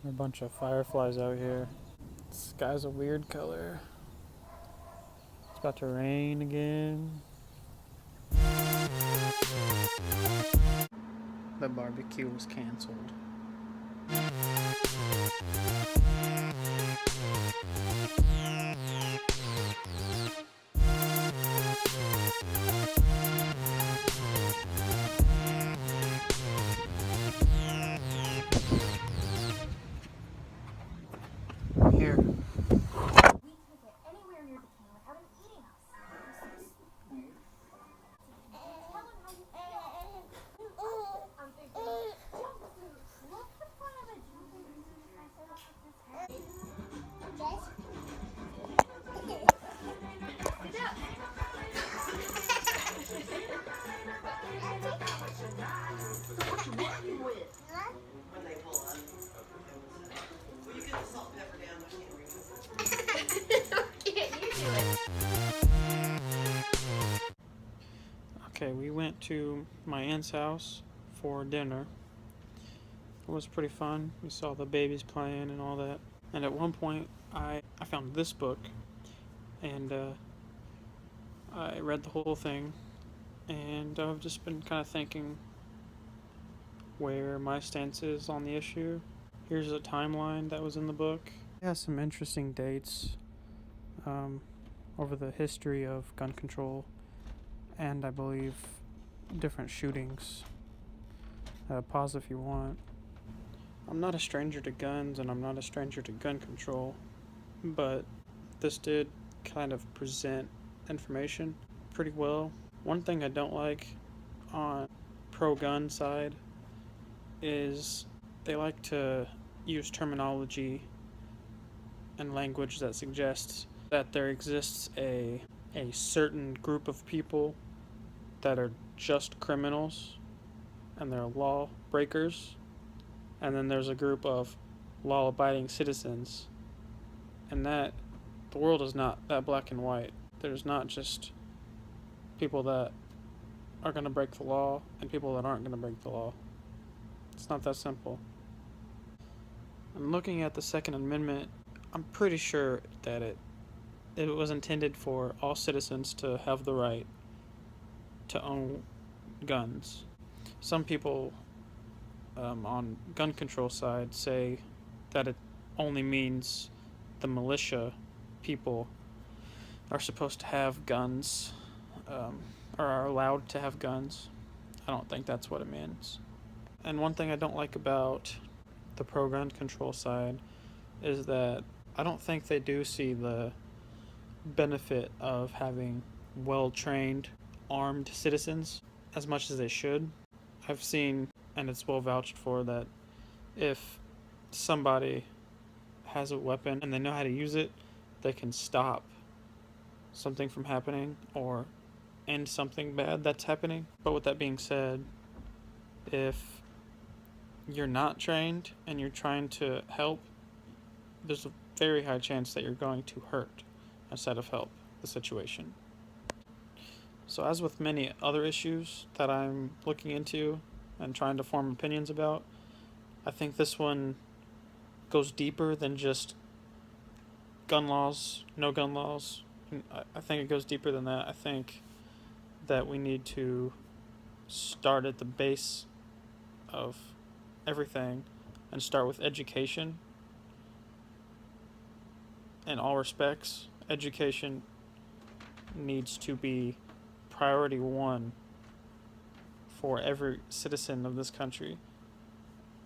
A bunch of fireflies out here. The sky's a weird color. It's about to rain again. The barbecue was canceled. Here. Okay, we went to my aunt's house for dinner. It was pretty fun. We saw the babies playing and all that. And at one point, I found this book, and I read the whole thing. And I've just been kind of thinking where my stance is on the issue. Here's a timeline that was in the book. It has some interesting dates um, over the history of gun control, and I believe different shootings. Pause if you want. I'm not a stranger to guns, and I'm not a stranger to gun control, but this did kind of present information pretty well. One thing I don't like on pro-gun side is they like to use terminology and language that suggests that there exists a certain group of people that are just criminals and they're law breakers, and then there's a group of law abiding citizens, and that the world is not that black and white. There's not just people that are going to break the law and people that aren't going to break the law. It's not that simple. I'm looking at the Second Amendment. I'm pretty sure that it was intended for all citizens to have the right to own guns. Some people on gun control side say that it only means the militia people are supposed to have guns, or are allowed to have guns. I don't think that's what it means. And one thing I don't like about the pro-gun control side is that I don't think they do see the benefit of having well-trained, armed citizens as much as they should. I've seen, and it's well vouched for, that if somebody has a weapon and they know how to use it, they can stop something from happening or end something bad that's happening. But with that being said, if you're not trained and you're trying to help, there's a very high chance that you're going to hurt instead of help the situation. So, as with many other issues that I'm looking into and trying to form opinions about, I think this one goes deeper than just gun laws, no gun laws. I think it goes deeper than that. I think that we need to start at the base of everything and start with education. In all respects, education needs to be priority one for every citizen of this country,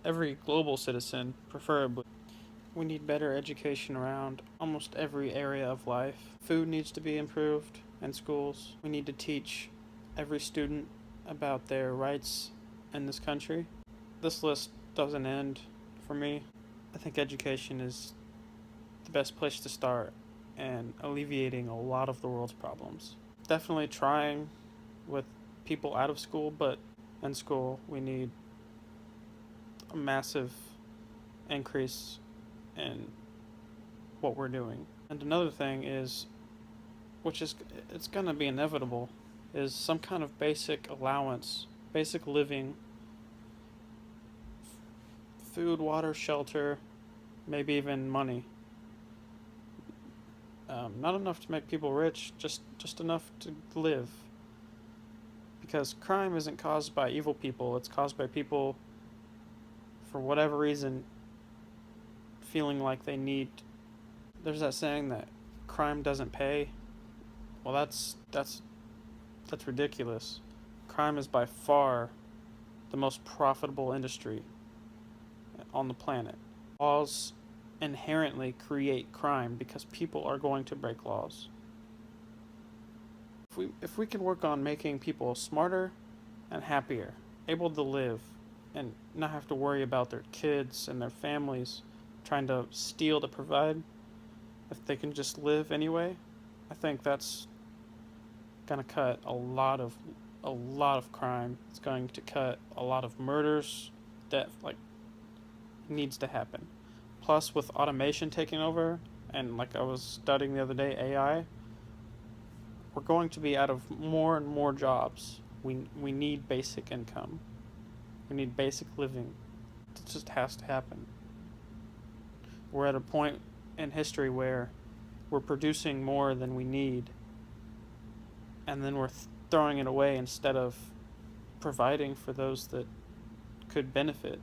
every global citizen, preferably. We need better education around almost every area of life. Food needs to be improved in schools. We need to teach every student about their rights in this country. This list doesn't end for me. I think education is the best place to start and alleviating a lot of the world's problems. Definitely trying with people out of school, but in school we need a massive increase in what we're doing. And another thing is, which is it's going to be inevitable, is some kind of basic allowance, basic living, food, water, shelter, maybe even money. Not enough to make people rich, just enough to live. Because crime isn't caused by evil people, it's caused by people, for whatever reason, feeling like they need. There's that saying that crime doesn't pay. Well, that's ridiculous. Crime is by far the most profitable industry on the planet. Laws inherently create crime because people are going to break laws. If we can work on making people smarter and happier, able to live and not have to worry about their kids and their families trying to steal to provide, if they can just live anyway, I think that's gonna cut a lot of crime. It's going to cut a lot of murders that needs to happen. Plus, with automation taking over, and like I was studying the other day, AI, we're going to be out of more and more jobs. We need basic income. We need basic living. It just has to happen. We're at a point in history where we're producing more than we need, and then we're throwing it away instead of providing for those that could benefit.